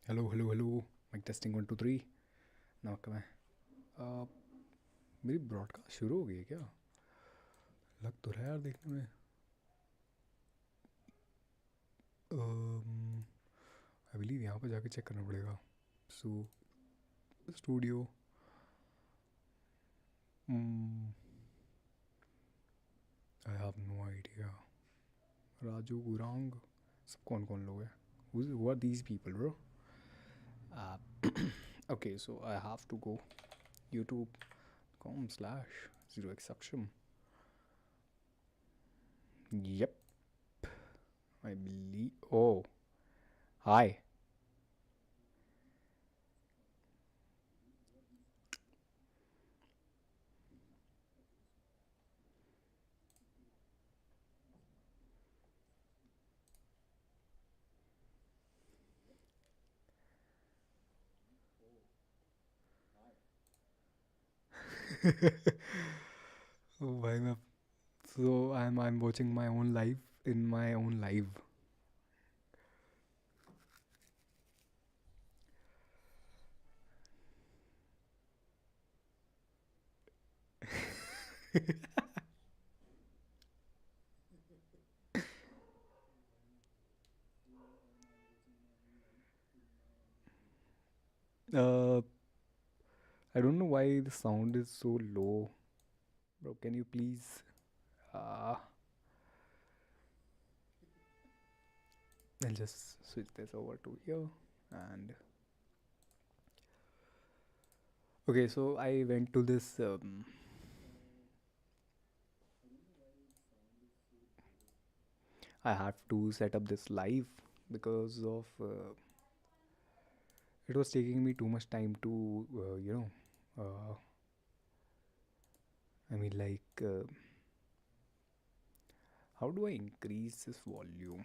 Hello hello hello. Mike testing 1 2 3। नमक में मेरी ब्रॉडकास्ट शुरू हो गई है क्या? लग तो रहा है यार देखने में। आई बिलीव यहाँ पर जाके चेक करना पड़ेगा। So studio. I have no idea. Raju Gurung, सब कौन कौन लोग हैं? Who are these people, bro? uh, okay, so I have to go youtube.com/0xaction. Yep, I believe. Oh, hi. Oh, भाई मैं so I'm watching my own live in my own live. uh, I don't know why the sound is so low, bro. Can you please? Uh, I'll just switch this over to here. And okay, so I went to this. I have to set up this live because of it was taking me too much time to I mean, like, how do I increase this volume?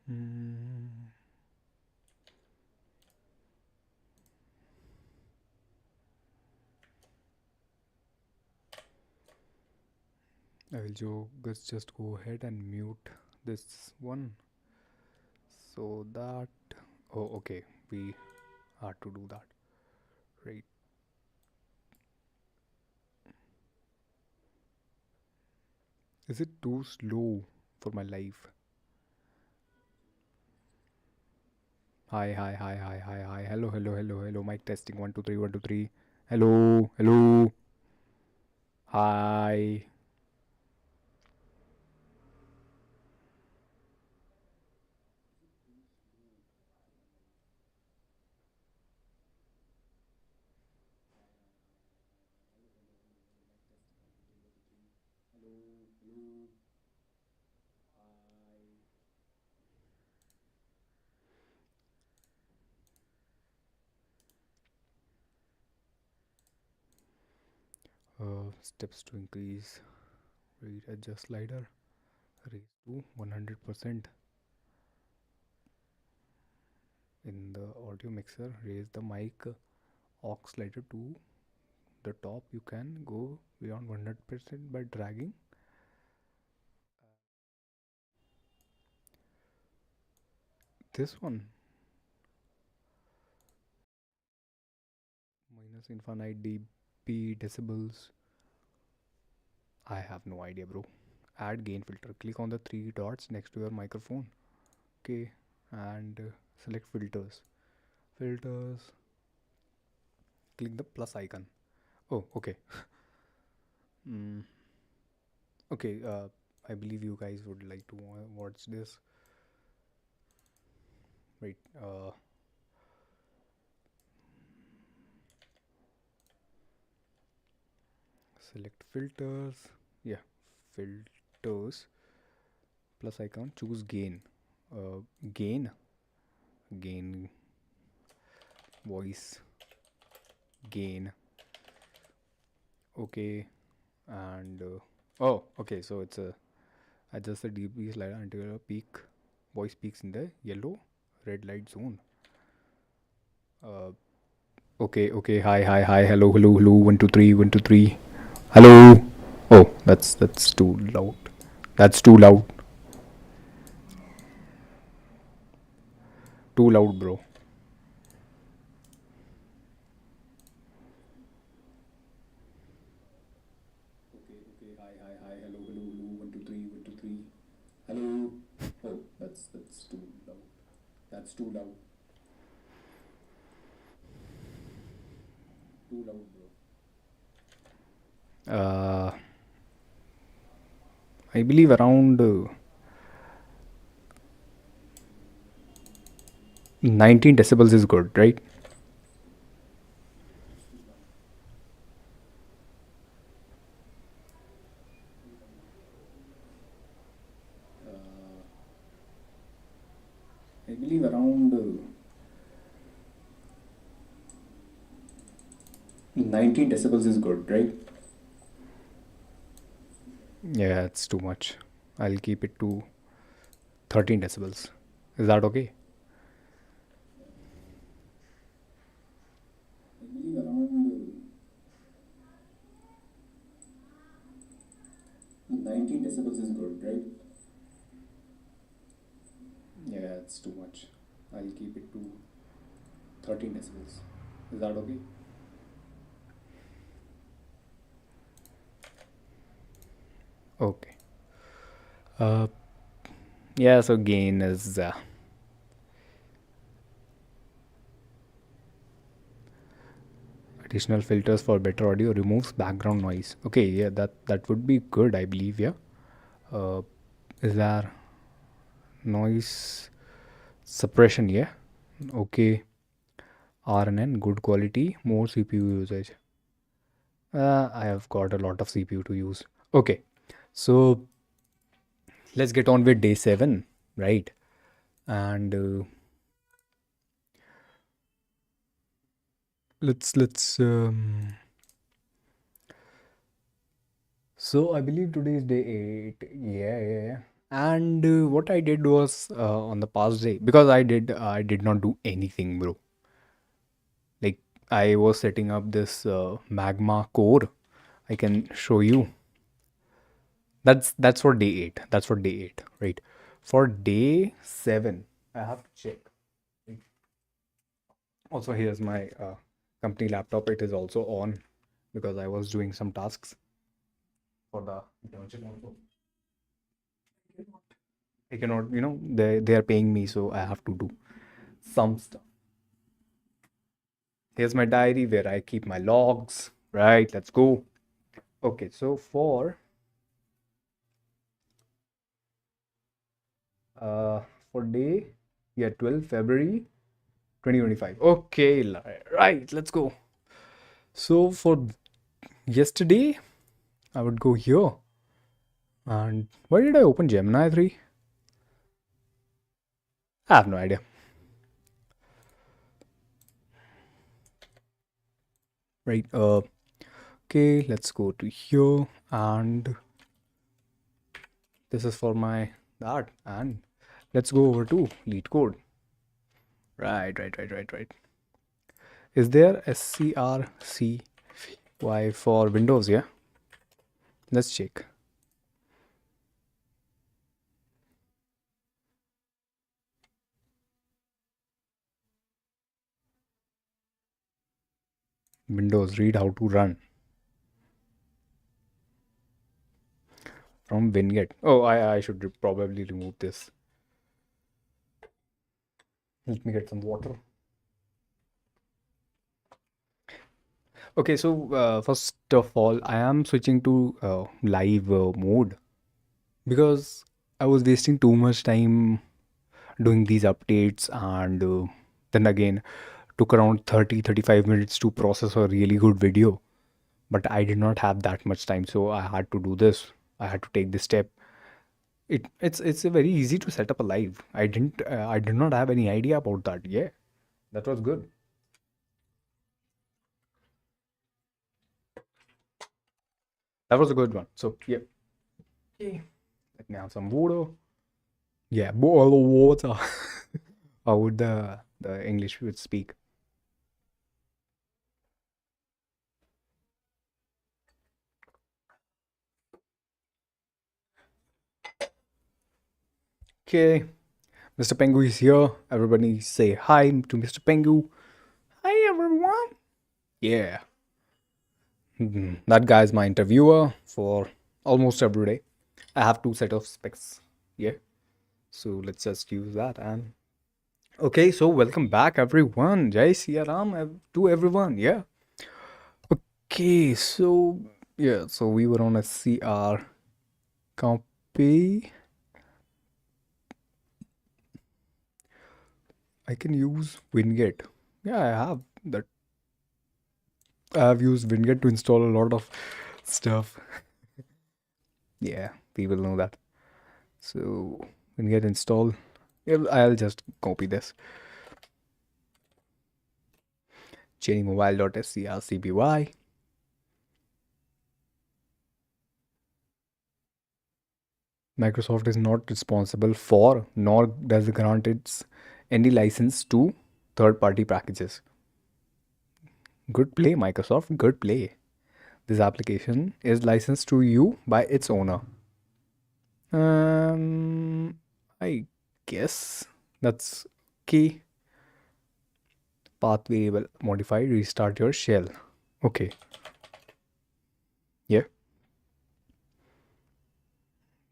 Hmm. I will just go ahead and mute this one so that. Oh, okay. We have to do that, right? Is it too slow for my life? Hi, hi, hi, hi, hi, hi. Hello, hello, hello, hello. Mic testing 1 2 3 1 2 3. Hello, hello. Hi. Steps to increase. Rate adjust slider. Raise to 100%. In the audio mixer, raise the mic aux slider to the top. You can go beyond 100% by dragging. This one minus infinite dB decibels. I have no idea, bro. Add gain filter. Click on the three dots next to your microphone. Okay, and select filters. Filters. Click the plus icon. Oh, okay. mm, okay. I believe you guys would like to watch this. Right. Select filters. Yeah, filters. Plus icon. Choose gain. Gain. Gain. Voice. Gain. Okay. And oh, okay, so it's a adjust the dB slider until a peak voice peaks in the yellow red light zone. uh, okay, okay, hi, hi, hi, hello, hello, hello, 1 2 3 1 2 3, hello. Oh, that's too loud. That's too loud. Too loud, bro. Okay, okay, hi, hi, hi, hello, hello, hello, 1 2 3 1 2 3, hello. Oh, that's too loud. That's too loud. Too loud, bro. I believe around 19 decibels is good, right? I believe around 19 decibels is good, right? Yeah, it's too much. I'll keep it to 13 decibels. Is that okay? I believe around 19 decibels is good, right? Yeah, it's too much. I'll keep it to 13 decibels. Is that okay? Okay. Uh, yeah, so gain is additional filters for better audio, removes background noise. Okay, yeah, that would be good, I believe. Yeah. Uh, is there noise suppression? Yeah. Okay. RNN, good quality, more CPU usage. I have got a lot of CPU to use. Okay, so let's get on with day 7, right? And let's. So I believe today is day 8. Yeah, yeah, yeah. And what I did was on the past day, because I did not do anything, bro. Like, I was setting up this magma core. I can show you. That's for day 8. That's for day 8, right? For day 7, I have to check. Also, here's my company laptop. It is also on because I was doing some tasks for the internship also. I cannot, they are paying me, so I have to do some stuff. Here's my diary where I keep my logs. Right, let's go. Okay, so uh for day, yeah, 12 February 2025. Okay, right, let's go. So for yesterday, I would go here. And why did I open Gemini 3? I have no idea. Right, okay, let's go to here, and this is for my that, and let's go over to lead code. Right, right, right, right, right. Is there SCRCY for Windows? Yeah, let's check. Windows, read how to run from WinGet. Oh, I should probably remove this. Let me get some water. Okay, so first of all, I am switching to live mode because I was wasting too much time doing these updates, and then again took around 30-35 minutes to process a really good video. But I did not have that much time, so I had to do this. I had to take this step. It's a very easy to set up a live. I did not have any idea about that. Yeah, that was good. That was a good one. So yeah. Okay. Let me have some water. Yeah, boil of water. How would the English would speak? Okay, Mr. Pengu is here. Everybody say hi to Mr. Pengu. Hi everyone. Yeah. That guy is my interviewer for almost every day. I have two set of specs. Yeah. So let's just use that. And okay, so welcome back everyone. Jai Siya Ram to everyone. Yeah. Okay, so yeah, so we were on a CR copy. I can use WinGet. Yeah, I have that. I have used WinGet to install a lot of stuff. Yeah, people know that. So WinGet install. Yeah, I'll just copy this. chainmobile.scrcpy. Microsoft is not responsible for nor does it grant its any license to third-party packages. Good play, Microsoft. Good play. This application is licensed to you by its owner. I guess that's key. Path variable modify restart your shell. Okay. Yeah.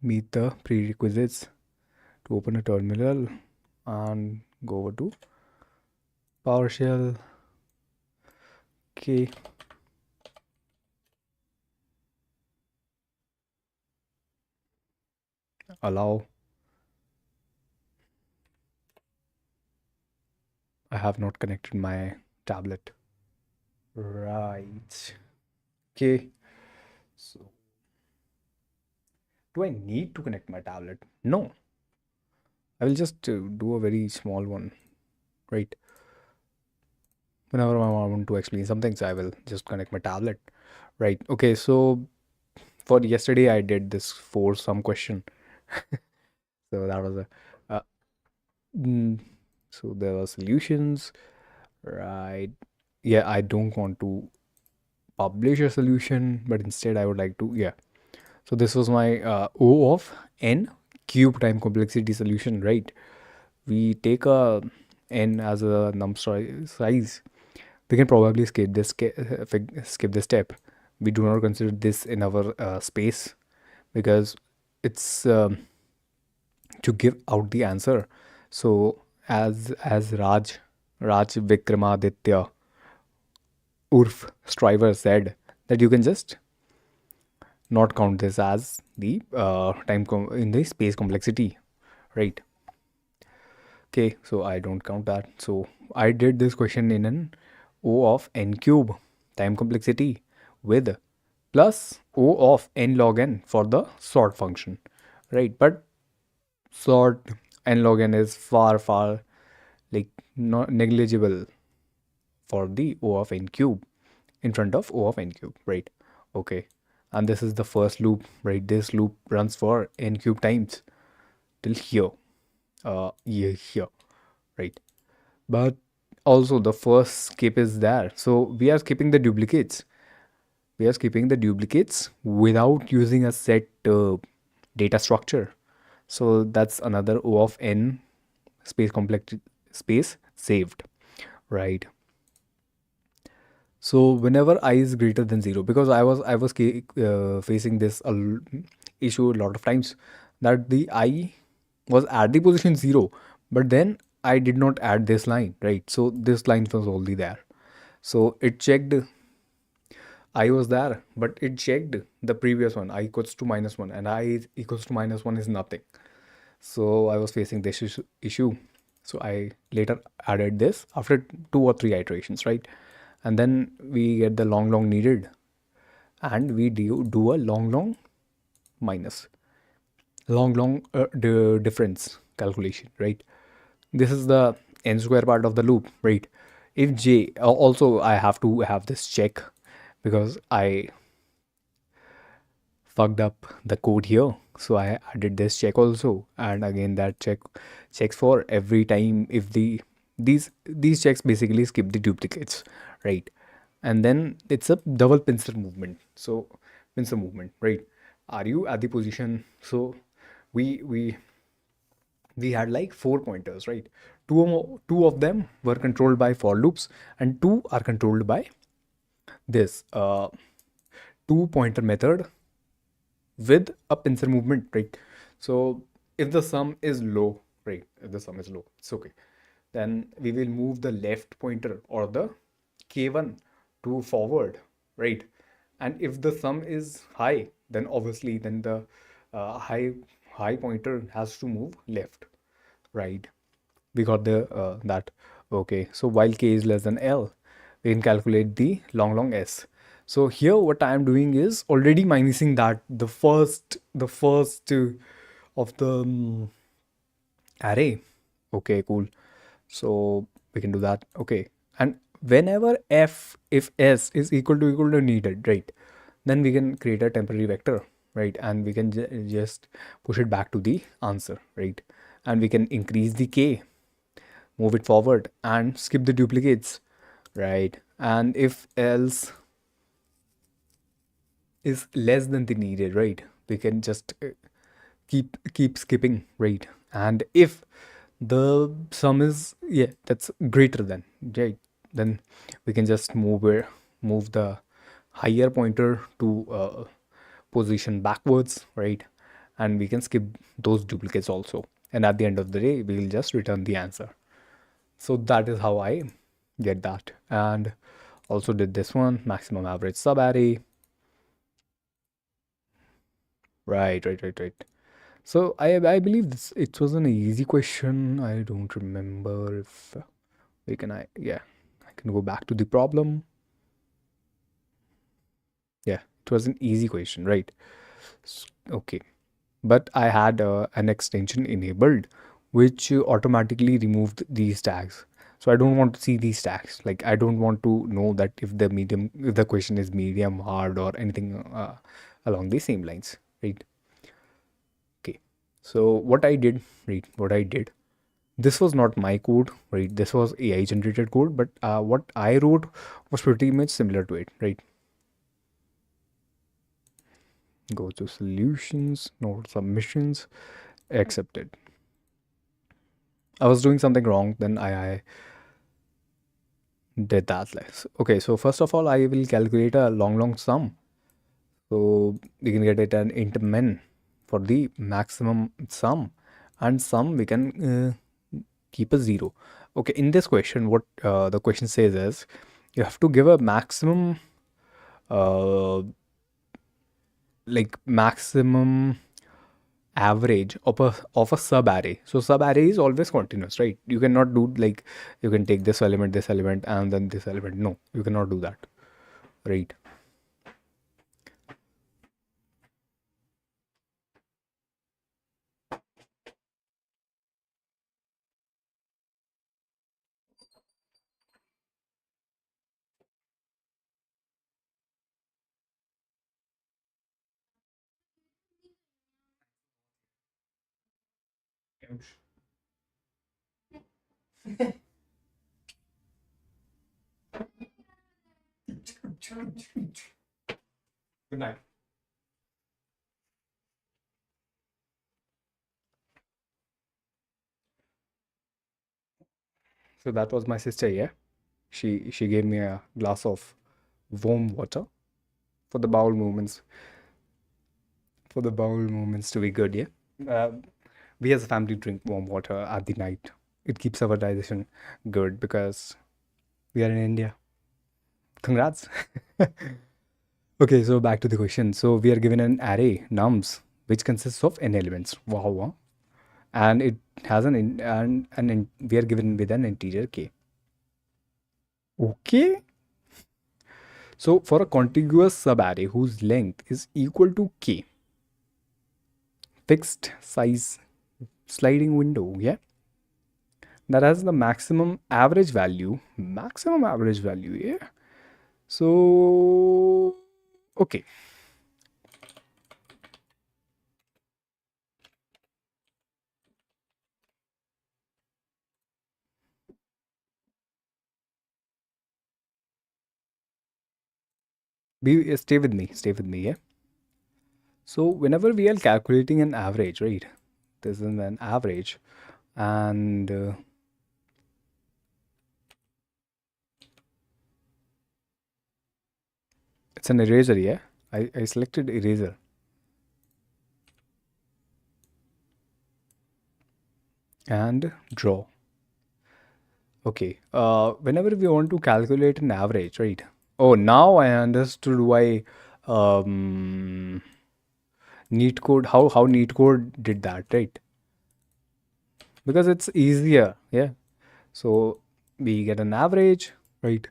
Meet the prerequisites to open a terminal and go over to PowerShell. Okay. Allow. I have not connected my tablet. Right. Okay. So, do I need to connect my tablet? No. I will just do a very small one, right? Whenever I want to explain some things, I will just connect my tablet, right? Okay, so for yesterday, I did this for some question. So that was a, uh, mm, so there were solutions, right? Yeah, I don't want to publish a solution, but instead I would like to, yeah. So this was my O of n cube time complexity solution, right? We take a n as a size. We can probably skip this step. We do not consider this in our space because it's to give out the answer. So as Raj Vikramaditya Urf Striver said that you can just not count this as the in the space complexity, right? Okay, so I don't count that. So I did this question in an O of n cube time complexity with plus O of n log n for the sort function, right? But sort n log n is far like not negligible for the O of n cube in front of O of n cube, right? Okay, and this is the first loop, right? This loop runs for n cube times till here, yeah, here, right? But also the first skip is there, so we are skipping the duplicates. We are skipping the duplicates without using a set data structure. So that's another O of n space complex space saved, right? So whenever I is greater than 0, because I was facing this issue a lot of times, that the I was at the position 0, but then I did not add this line, right? So this line was already there. So it checked I was there, but it checked the previous one, I equals to -1, and I equals to -1 is nothing. So I was facing this issue. So I later added this after 2 or 3 iterations, right? And then we get the long needed, and we do a long minus, long difference calculation, right? This is the n square part of the loop, right? If j, also I have to have this check because fucked up the code here. So I added this check also, and again that check checks for every time if these checks basically skip the duplicates, right? And then it's a double pincer movement. So pincer movement, right? Are you at the position? So we we we had like four pointers, right? Two of them were controlled by for loops, and two are controlled by this two pointer method with a pincer movement, right? So if the sum is low, right? If the sum is low, it's okay. Then we will move the left pointer or the K1 to forward, right? And if the sum is high, then obviously then the uh, high high pointer has to move left, right? We got the that. Okay, so while k is less than l, we can calculate the long s. So here what I am doing is already minusing that the first of the array. Okay, cool. So we can do that. Okay, and whenever if s is equal to needed, right, then we can create a temporary vector, right, and we can just push it back to the answer, right, and we can increase the k, move it forward and skip the duplicates, right? And if else is less than the needed, right, we can just keep skipping, right? And if the sum is, yeah, that's greater than, right, then we can just move the higher pointer to position backwards, right, and we can skip those duplicates also, and at the end of the day we will just return the answer. So that is how I get that. And also did this one, maximum average subarray. Right. So I believe this it was an easy question. I don't remember if we can I yeah, I can go back to the problem. Yeah, it was an easy question, right? Okay. But I had an extension enabled which automatically removed these tags. So I don't want to see these tags. Like I don't want to know that if the question is medium, hard, or anything along the same lines, right? Okay. So what I did, right? What I did. This was not my code, right? This was AI generated code, but what I wrote was pretty much similar to it, right? Go to solutions, node submissions, accepted. I was doing something wrong, then I did that less. Okay, so first of all, I will calculate a long sum. So we can get it an int min for the maximum sum, and sum we can keep a zero. Okay, in this question, what the question says is you have to give a maximum, uh, like maximum average of a sub array. So sub array is always continuous, right? You cannot do like you can take this element, and then this element. No, you cannot do that, right? Good night. So that was my sister, yeah. She gave me a glass of warm water for the bowel movements to be good, yeah. Uh, we as a family drink warm water at the night. It keeps our digestion good because we are in India. Congrats. Okay, so back to the question. So we are given an array nums which consists of n elements. Wow, wow. And it has we are given with an integer k. Okay. So for a contiguous subarray whose length is equal to k, fixed size sliding window, yeah, that has the maximum average value, yeah. So okay, Stay with me. Stay with me. Yeah. So whenever we are calculating an average, right? This is an average, and it's an eraser. Yeah. I selected eraser, and draw. Okay. Whenever we want to calculate an average, right? Oh, now I understood why neat code how neat code did that, right? Because it's easier. Yeah. So we get an average, right?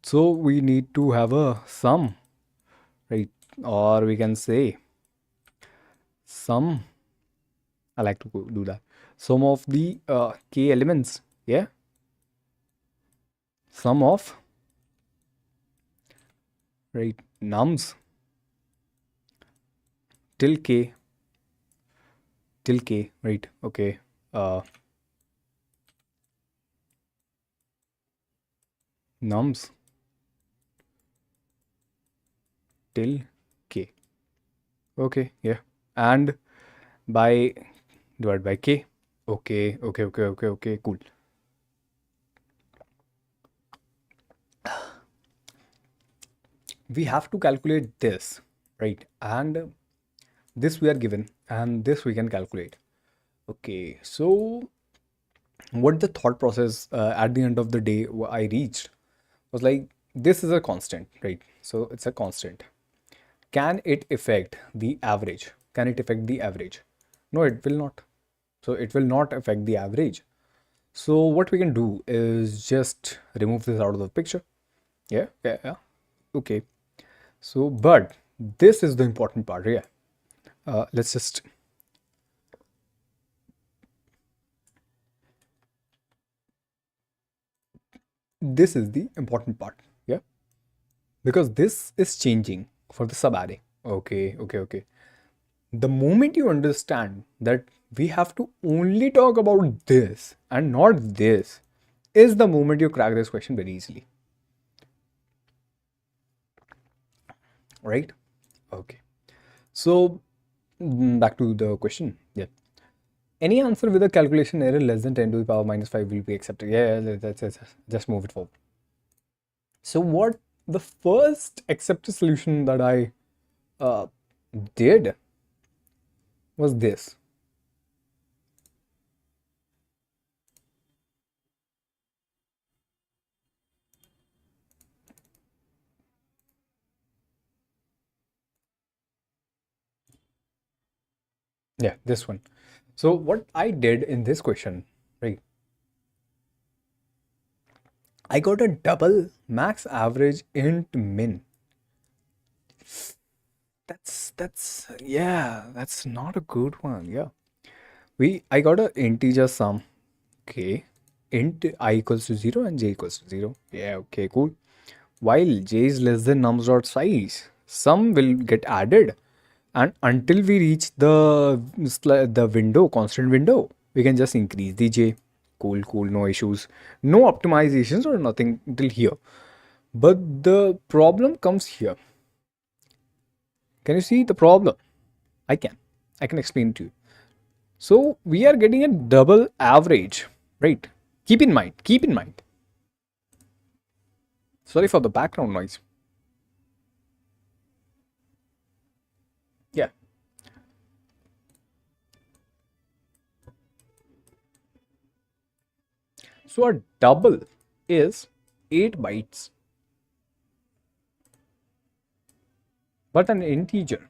So we need to have a sum, right? Or we can say sum. I like to do that. Sum of the k elements. Yeah. Sum of, right, nums till k, right? Okay. Uh, nums till k. Okay. Yeah. And by divide by k. Okay. Okay. Okay. Okay. Okay. Cool. We have to calculate this, right? And this we are given, and this we can calculate. Okay, so what the thought process at the end of the day I reached was like, this is a constant, right? So it's a constant. Can it affect the average? Can it affect the average? No, it will not. So it will not affect the average. So what we can do is just remove this out of the picture. Yeah, yeah, yeah. Okay. So, but this is the important part. Yeah. Let's just, this is the important part. Yeah. Because this is changing for the subarray. Okay, okay, okay. The moment you understand that we have to only talk about this and not this, is the moment you crack this question very easily. Right? Okay. So, back to the question. Yeah. Any answer with a calculation error less than 10 to the power minus 5 will be accepted. Yeah, that's just move it forward. So, what the first accepted solution that I uh, did was this. Yeah, this one. So what I did in this question, right? I got a double max average int min. That's yeah, that's not a good one. Yeah. I got a integer sum. Okay. Int I equals to 0 and j equals to 0. Yeah, okay, cool. While j is less than nums dot size, sum will get added, and until we reach the window, constant window, we can just increase the j. Cool, cool, no issues, no optimizations or nothing till here. But the problem comes here. Can you see the problem? I can explain to you. So we are getting a double average, right? Keep in mind, sorry for the background noise. Yeah. So a double is 8 bytes, but an integer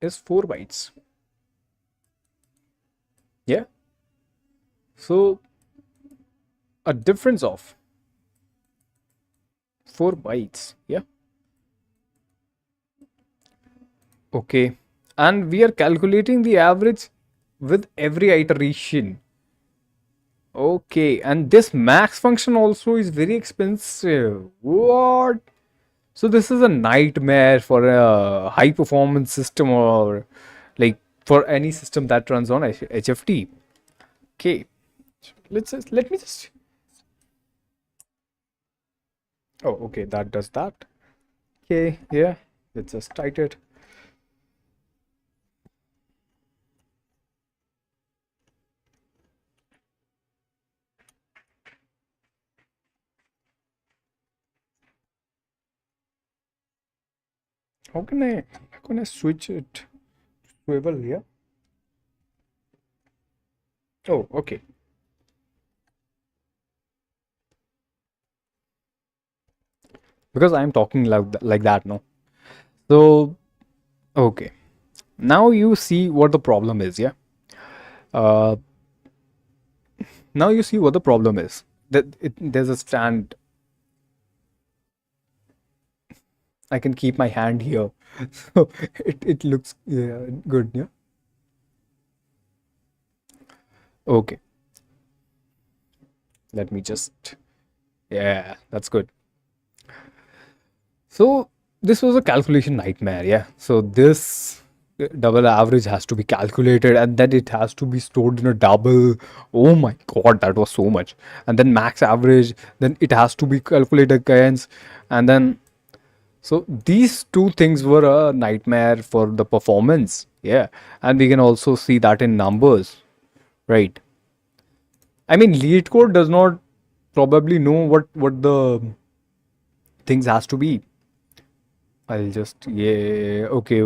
is 4 bytes. Yeah. So a difference of 4 bytes. Yeah. Okay. And we are calculating the average with every iteration. Okay. And this max function also is very expensive. What? So this is a nightmare for a high performance system, or like for any system that runs on HFT. Okay. Let me just, Oh, okay, that does that. Okay, yeah, let's just type it. How can I switch it swivel here? Oh, okay. Because I'm talking like that, no? So, okay. Now you see what the problem is, yeah? Uh, Now you see what the problem is. There's a stand. I can keep my hand here. So it looks, yeah, good, yeah? Okay. Let me just, yeah, that's good. So this was a calculation nightmare, yeah. So this double average has to be calculated and then it has to be stored in a double. Oh my god, that was so much. And then max average, then it has to be calculated against, and then so these two things were a nightmare for the performance, yeah. And we can also see that in numbers, right? I mean, lead code does not probably know what the things has to be. I'll just, yeah, okay.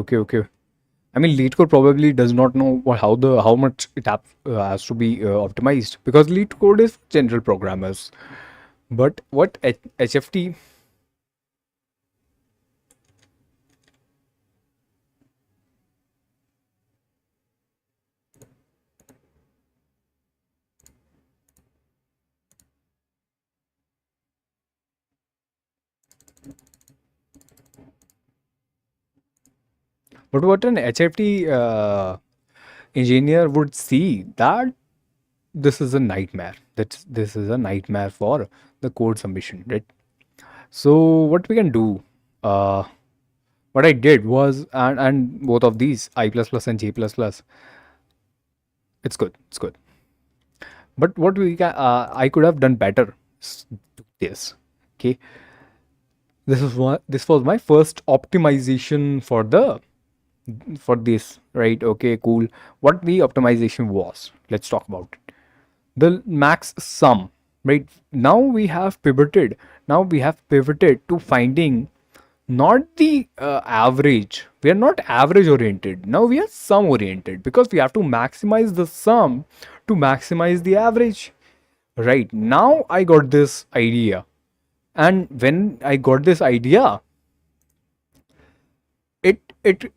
I mean, lead code probably does not know how much has to be optimized, because lead code is general programmers. But what HFT? But what an HFT engineer would see that this is a nightmare. This is a nightmare for the code submission, right? So what we can do? Uh, what I did was, and both of these I plus plus and J plus plus, it's good. It's good. But what I could have done better. Do this. Okay, this was my first optimization for this, right? Okay, cool. What the optimization was? Let's talk about it. The max sum, right? Now we have pivoted to finding not the average. We are not average oriented. Now we are sum oriented, because we have to maximize the sum to maximize the average. Right now, I got this idea, and when I got this idea, it it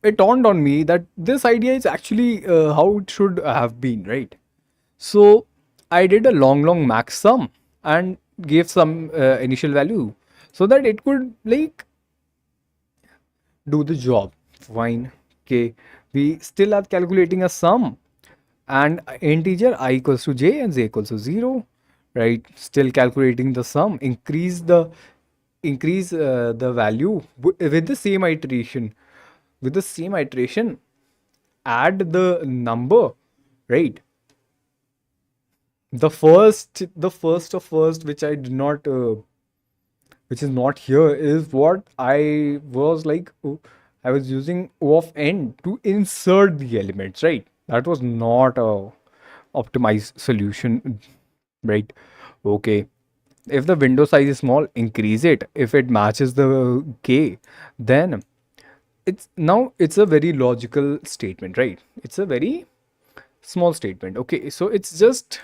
it dawned on me that this idea is actually how it should have been, right? So I did a long max sum and gave some initial value so that it could like do the job. Fine. Okay. We still are calculating a sum and integer I equals to j and z equals to 0. Right. Still calculating the sum. Increase the value with the same iteration. With the same iteration, add the number. Right. The first which I did not which is not here is what I was like I was using O of n to insert the elements, right? That was not a optimized solution, right? Okay. If the window size is small, increase it. If it matches the k, then it's a very logical statement, right? It's a very small statement. Okay, so it's just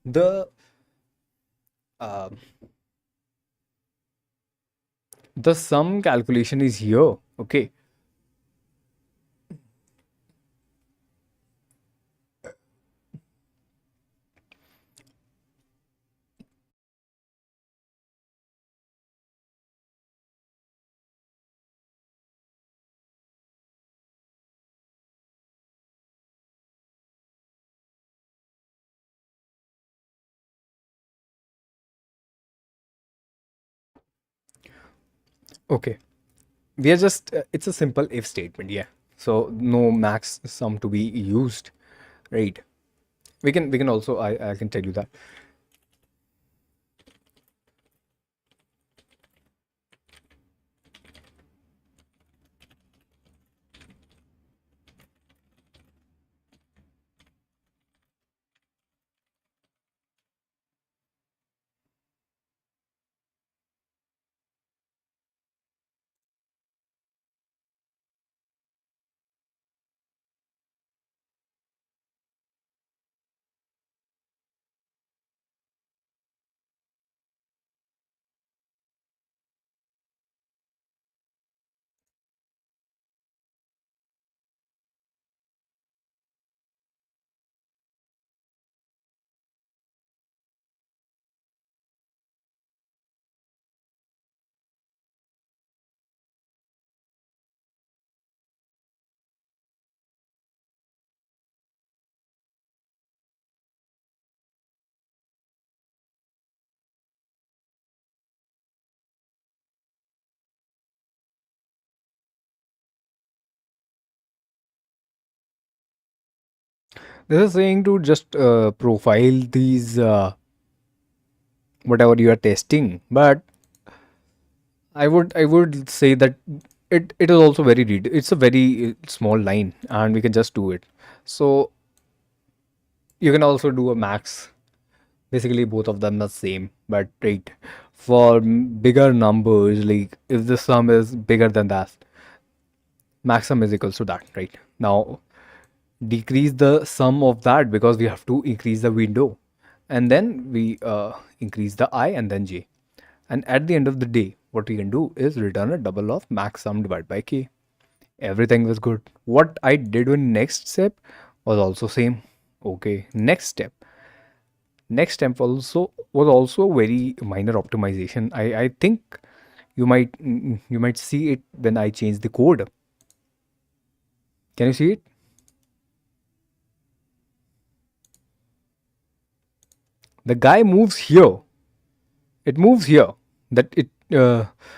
the uh, the sum calculation is here. Okay. Okay. We are just it's a simple if statement, yeah. So no max sum to be used, right? We can also I can tell you that. This is saying to just profile these whatever you are testing, but I would say that it is also very read. It's a very small line, and we can just do it. So you can also do a max. Basically, both of them are same, but right for bigger numbers, like if the sum is bigger than that, maximum is equals to that, right? Now decrease the sum of that because we have to increase the window, and then we increase the I and then j. And at the end of the day, what we can do is return a double of max sum divided by k. Everything was good. What I did in next step was also same. Okay, next step was also very minor optimization. I think you might see it when I change the code. Can you see it? The guy moves here. It moves here. That it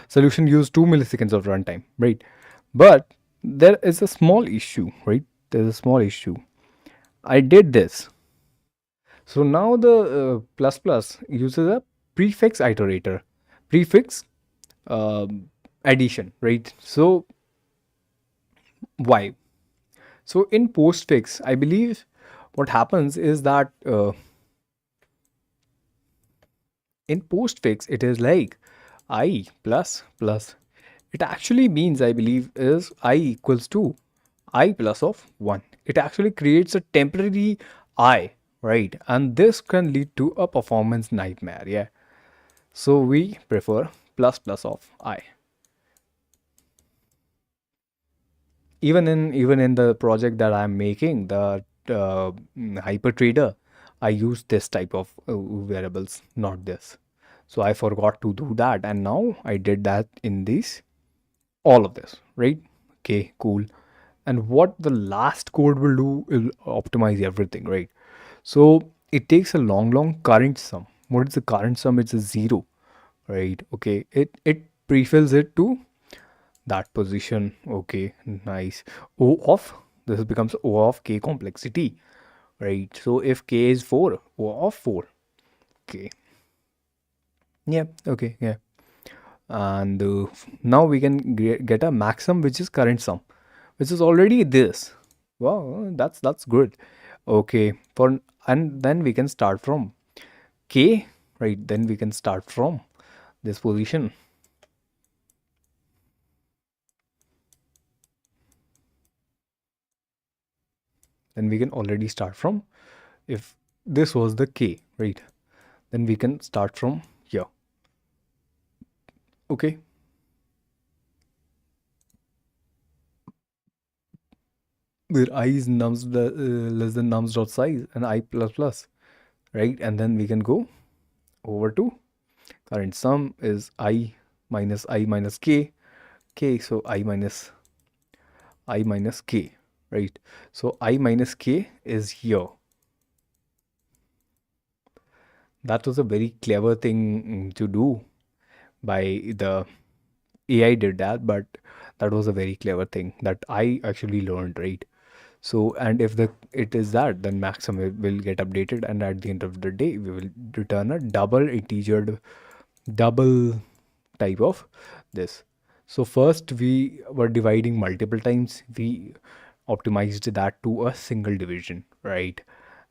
solution used 2 milliseconds of runtime, right? But there is a small issue, right? There's a small issue. I did this. So now the plus plus uses a prefix iterator, prefix addition, right? So why? So in postfix, I believe what happens is that in postfix it is like I plus plus. It actually means, I believe, is I equals to I plus of 1. It actually creates a temporary I, right? And this can lead to a performance nightmare, yeah. So we prefer plus plus of I. Even in the project that I'm making, the hyper trader, I use this type of variables, not this. So I forgot to do that, and now I did that in this all of this, right? Okay, cool. And what the last code will do is optimize everything, right? So it takes a long current sum. What is the current sum? It's a zero, right? Okay, it prefills it to that position. Okay, nice. O of this becomes O of k complexity, right? So if k is 4, O of 4. Okay, yeah, okay, yeah. And now we can get a maximum, which is current sum, which is already this. Wow, that's good. Okay, for and then we can start from k, right? Then we can start from this position. Then we can already start from, if this was the k, right? Then we can start from here. Okay, where I is nums less than nums dot size and I plus plus, right? And then we can go over to current sum is I minus k. So I minus k, right? So I minus k is here. That was a very clever thing to do by the AI did that, but that was a very clever thing that I actually learned, right? So, and if the it is that, then maximum will get updated, and at the end of the day, we will return a double integer, double type of this. So first we were dividing multiple times. We optimized that to a single division, right?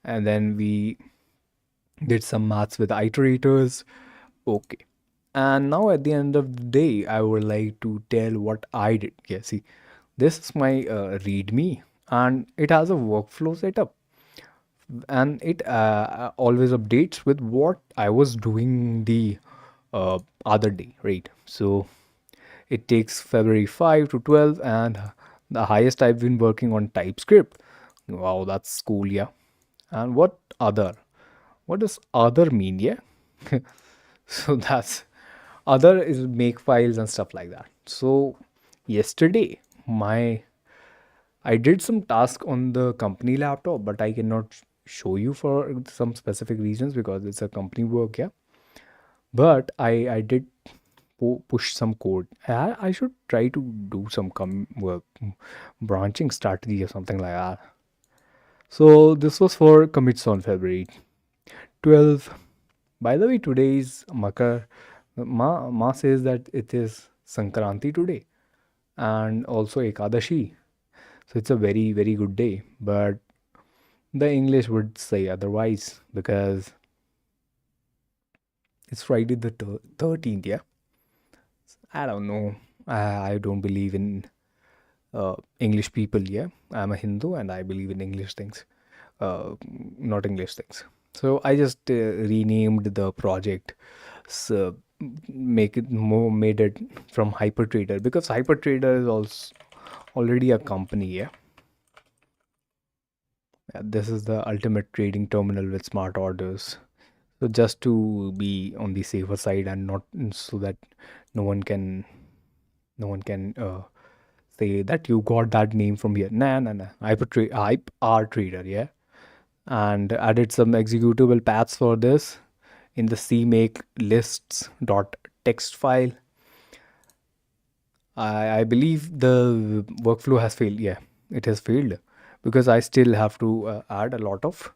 And then we did some maths with iterators. Okay. And now at the end of the day, I would like to tell what I did. Yeah, see, this is my README, and it has a workflow setup, and it always updates with what I was doing the other day, right? So it takes February 5 to 12, and the highest I've been working on TypeScript. Wow, that's cool, yeah. And what other? What does other mean, yeah? So that's other is make files and stuff like that. So yesterday, my I did some task on the company laptop, but I cannot show you for some specific reasons because it's a company work, yeah. But I did push some code. I should try to do some work, branching strategy or something like that. So this was for commits on February 12th. By the way, today is Makar. Ma says that it is Sankranti today and also Ekadashi. So it's a very, very good day. But the English would say otherwise because it's Friday the 13th, yeah? I don't know. I don't believe in English people, yeah? I'm a Hindu and I believe in English things, uh, not English things. So I just renamed the project. So make it more made it from Hyper Trader because Hyper Trader is also already a company, yeah? This is the ultimate trading terminal with smart orders. So just to be on the safer side and not so that no one can say that you got that name from here. Nah, nah, nah. Hype R trader, yeah. And added some executable paths for this in the cmake lists dot text file. I believe the workflow has failed. Yeah, it has failed because I still have to add a lot of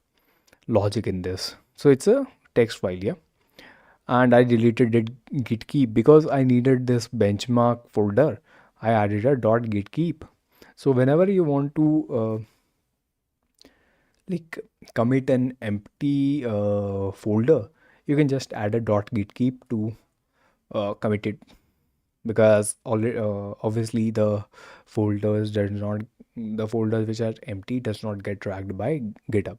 logic in this. So it's a text file, yeah. And I deleted it git keep because I needed this benchmark folder. I added a dot git keep. So whenever you want to like commit an empty folder, you can just add a dot git keep to commit it because already obviously the folders which are empty does not get tracked by GitHub.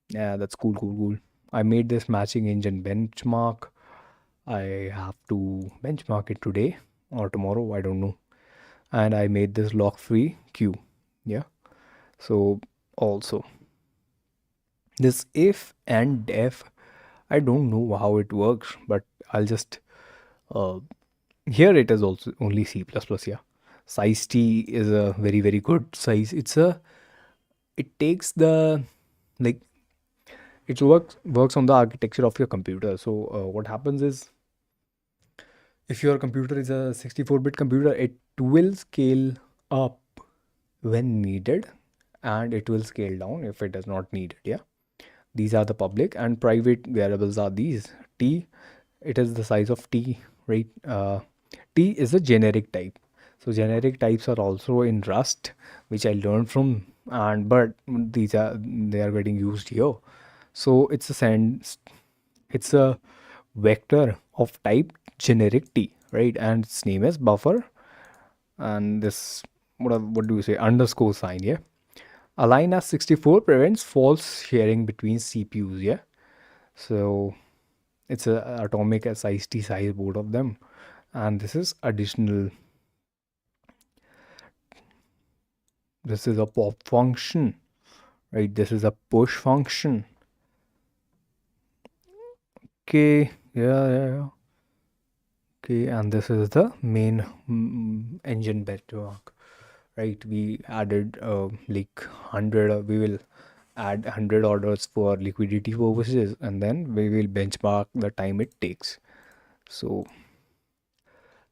Yeah, that's cool, cool, cool. I made this matching engine benchmark. I have to benchmark it today or tomorrow, I don't know. And I made this lock free queue. Yeah. So also this if and def, I don't know how it works, but I'll just uh, here it is also only C++. Yeah. Size T is a very, very good size. It takes the like it works on the architecture of your computer. So what happens is if your computer is a 64-bit computer, it will scale up when needed and it will scale down if it is not needed. Yeah, these are the public and private variables are these. T, it is the size of T, right? T is a generic type. So generic types are also in Rust, which I learned from, and but they are getting used here. So it's a vector of type generic T, right? And its name is buffer, and this what do you say, underscore sign, yeah. Align as 64 prevents false sharing between CPUs, yeah. So it's a atomic SIST size, both of them, and this is additional. This is a pop function, right? This is a push function. Okay, yeah. Okay, and this is the main engine bedrock, right? We added like 100. We will add 100 orders for liquidity purposes, and then we will benchmark the time it takes. So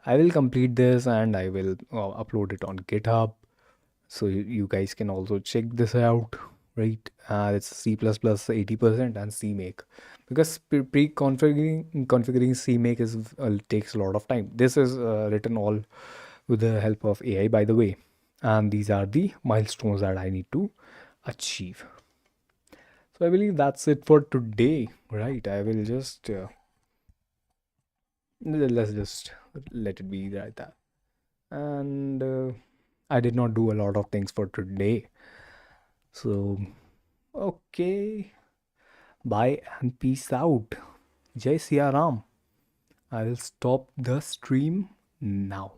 I will complete this and I will upload it on GitHub. So you guys can also check this out, right? It's C++ 80% and CMake because configuring CMake is takes a lot of time. This is written all with the help of AI, by the way, and these are the milestones that I need to achieve. So I believe that's it for today, right? I will just let's just let it be like that. And I did not do a lot of things for today. So, okay. Bye and peace out. Jai Siya Ram. I will stop the stream now.